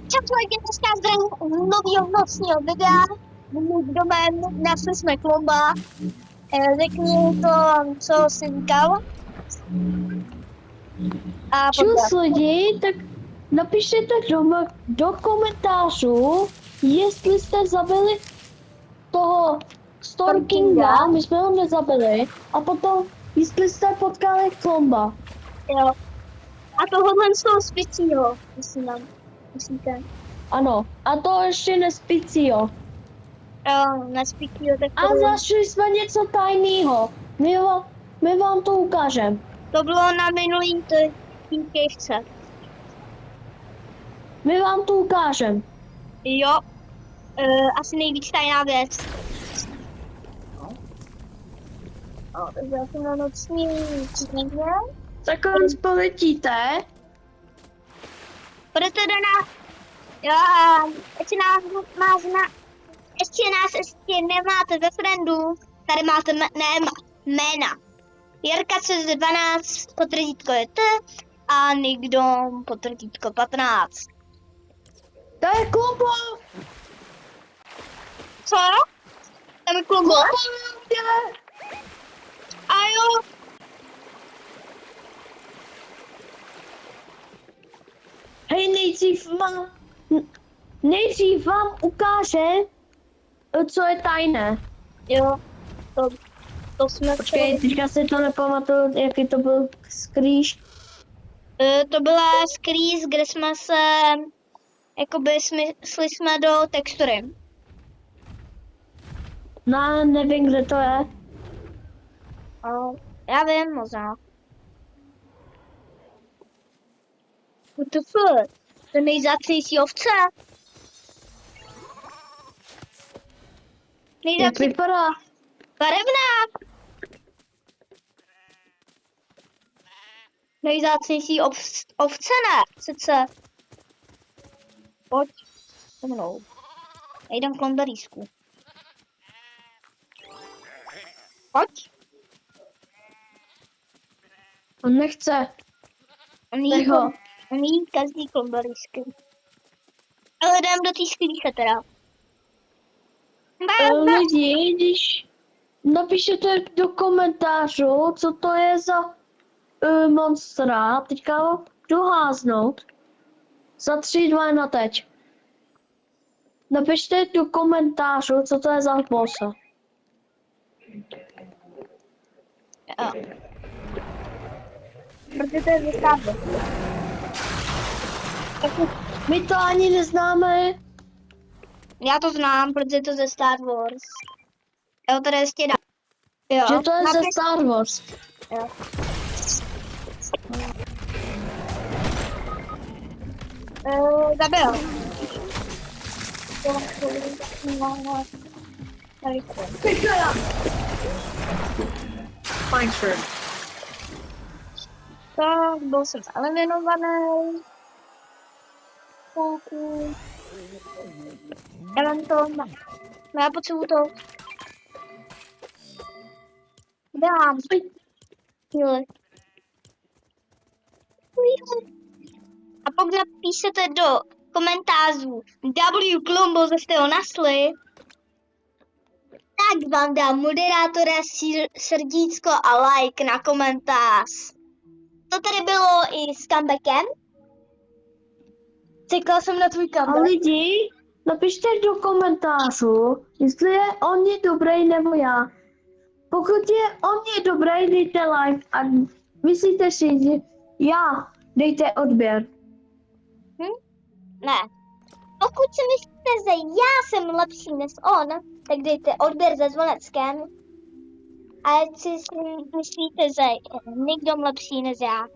Časově dneska zdravím novýho nocního videa. Můj domem, nesli jsme klomba. Řekni to, co jsi říkal. A Čus lidi, tak napište do komentářů, jestli jste zabili toho Storm Kinga, my jsme ho nezabili, a potom, jestli jste potkali klomba. Jo. A tohohle z toho spicího, myslíte? Ano, a to ještě nespícího. Jo, nespicího, tak A zašli jsme něco tajného. My vám to ukážeme. to bylo na minulý týkejvce. My vám to ukážeme. Jo. Asi nejvíc tajná věc. Takže já jsem na noční někde. Tak on spoletíte. Budete na... Jo, ještě ještě nemáte ve friendu. Tady máte jména. Jirka přes 12, potvrdítko je T a Nikdom, potvrdítko 15. To je klombo. Co? Tam je klumbo? A jo. Hej, nejdřív vám ukáže, co je tajné. Jo, to jsme... Počkej, teďka si to nepamatuju, jaký to byl skrýš. To byla skrýz, kde jsme se... Jakoby šli jsme do textury. No, nevím, kde to je. Já vím, možná. WTF? To nejzácnější ovce. Jak vypadá? Barevná. Nejzácnější ovce, ne? Sice. Pojď. Se mnou. Já jdem k lomberísku. Pojď. On nechce. On jí každý klomberísky. Ale jdem do té sklíše teda. Lidi, když napíšete do komentářů, co to je za monstra, teďka ho jdu háznout. Za 3, 2, 1 teď. Napište do komentářů, co to je za bossa. Jo. Protože to je vysávat. My to ani neznáme. Já to znám, protože je to ze Star Wars. Jo, tady je stěna. Jo. Že to je ze Star Wars. Jo. Zabil. Fine, sure. Tak, byl jsem eliminovaný. Já mám to, já potřebuji to. Dám. Jo. A pokud napíšete do komentářů W Klombo, že jste ho našli, tak vám dám moderátora srdíčko a like na komentář. To tady bylo i s comebackem. Čekala jsem na tvůj comeback. A lidi, napište do komentářů, jestli je on je dobrý nebo já. Pokud je on je dobrý, dejte like a myslíte si, že já, dejte odběr. Ne. Pokud si myslíte, že já jsem lepší než on, tak dejte odběr se zvoneckem. A jestli si myslíte, že nikdo lepší než já.